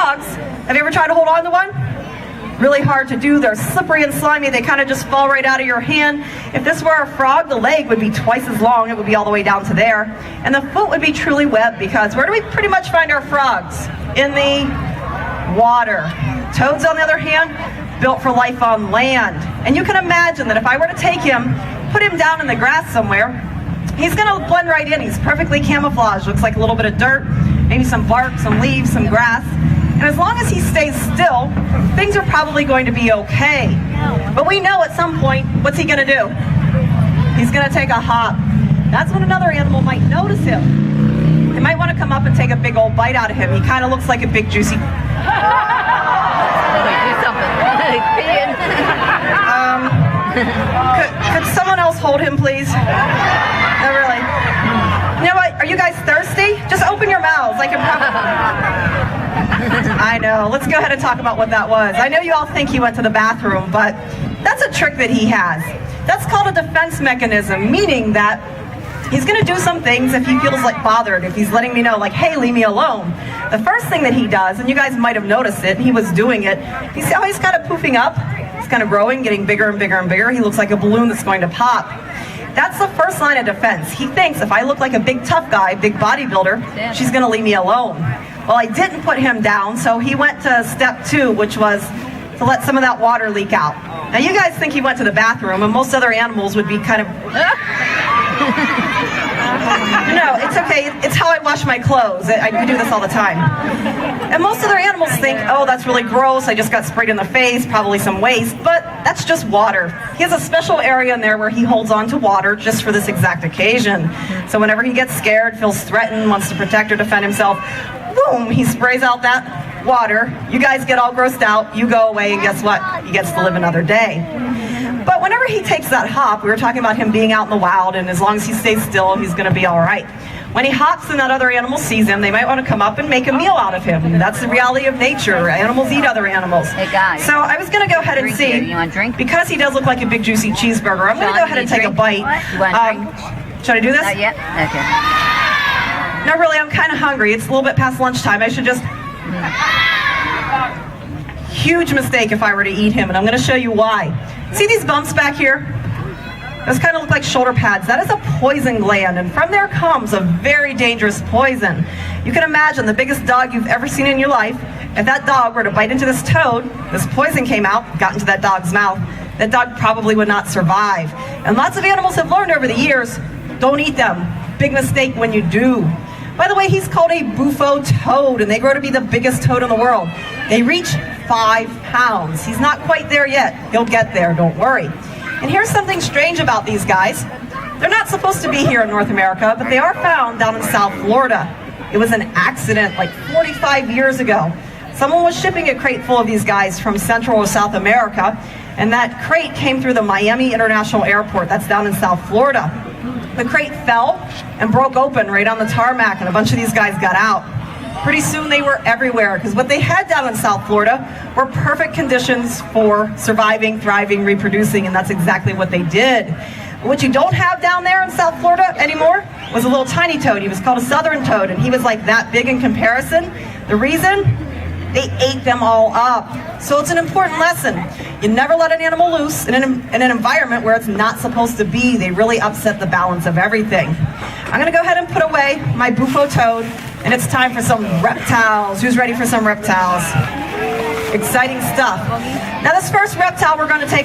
frogs. Have you ever tried to hold on to one? Really hard to do. They're slippery and slimy. They kind of just fall right out of your hand. If this were a frog, the leg would be twice as long. It would be all the way down to there. And the foot would be truly webbed, because where do we pretty much find our frogs? In the water. Toads, on the other hand, built for life on land. And you can imagine that if I were to take him, put him down in the grass somewhere, he's going to blend right in. He's perfectly camouflaged. Looks like a little bit of dirt, maybe some bark, some leaves, some grass. And as long as he stays still, things are probably going to be okay. But we know at some point, what's he going to do? He's going to take a hop. That's when another animal might notice him. They might want to come up and take a big old bite out of him. He kind of looks like a big juicy... could someone else hold him, please? No, really. You know what? Are you guys thirsty? Just open your mouths. I can probably... I know. Let's go ahead and talk about what that was. I know you all think he went to the bathroom, but that's a trick that he has. That's called a defense mechanism, meaning that he's going to do some things if he feels like bothered, if he's letting me know, like, hey, leave me alone. The first thing that he does, and you guys might have noticed it, he was doing it, you see how he's kind of poofing up? He's kind of growing, getting bigger and bigger and bigger. He looks like a balloon that's going to pop. That's the first line of defense. He thinks if I look like a big tough guy, big bodybuilder, she's going to leave me alone. Well, I didn't put him down, so he went to step 2, which was to let some of that water leak out. Now, you guys think he went to the bathroom, and most other animals would be kind of... No, it's okay. It's how I wash my clothes. I do this all the time. And most other animals think, oh, that's really gross. I just got sprayed in the face, probably some waste. But that's just water. He has a special area in there where he holds on to water just for this exact occasion. So whenever he gets scared, feels threatened, wants to protect or defend himself, boom, he sprays out that water. You guys get all grossed out. You go away, and guess what? He gets to live another day. But whenever he takes that hop, we were talking about him being out in the wild, and as long as he stays still, he's going to be all right. When he hops and that other animal sees him, they might want to come up and make a meal out of him. That's the reality of nature. Animals eat other animals. Hey guys. So I was going to go ahead and see, you want a drink? because he does look like a big juicy cheeseburger, I'm going to go ahead and take a bite. You want a drink? Should I do this? Not yet? Okay. No, really, I'm kind of hungry. It's a little bit past lunchtime. I should just... Huge mistake if I were to eat him, and I'm going to show you why. See these bumps back here? Those kind of look like shoulder pads. That is a poison gland, and from there comes a very dangerous poison. You can imagine the biggest dog you've ever seen in your life. If that dog were to bite into this toad, this poison came out, got into that dog's mouth, that dog probably would not survive. And lots of animals have learned over the years, don't eat them. Big mistake when you do. By the way, he's called a Bufo toad, and they grow to be the biggest toad in the world. They reach 5 pounds. He's not quite there yet. He'll get there, don't worry. And here's something strange about these guys. They're not supposed to be here in North America, but they are found down in South Florida. It was an accident like 45 years ago. Someone was shipping a crate full of these guys from Central or South America, and that crate came through the Miami International Airport. That's down in South Florida. The crate fell and broke open right on the tarmac, and a bunch of these guys got out. Pretty soon they were everywhere, because what they had down in South Florida were perfect conditions for surviving, thriving, reproducing, and that's exactly what they did. What you don't have down there in South Florida anymore was a little tiny toad. He was called a southern toad, and he was like that big in comparison. The reason? They ate them all up. So it's an important lesson. You never let an animal loose in an environment where it's not supposed to be. They really upset the balance of everything. I'm going to go ahead and put away my Bufo toad, and it's time for some reptiles. Who's ready for some reptiles? Exciting stuff. Now this first reptile we're going to take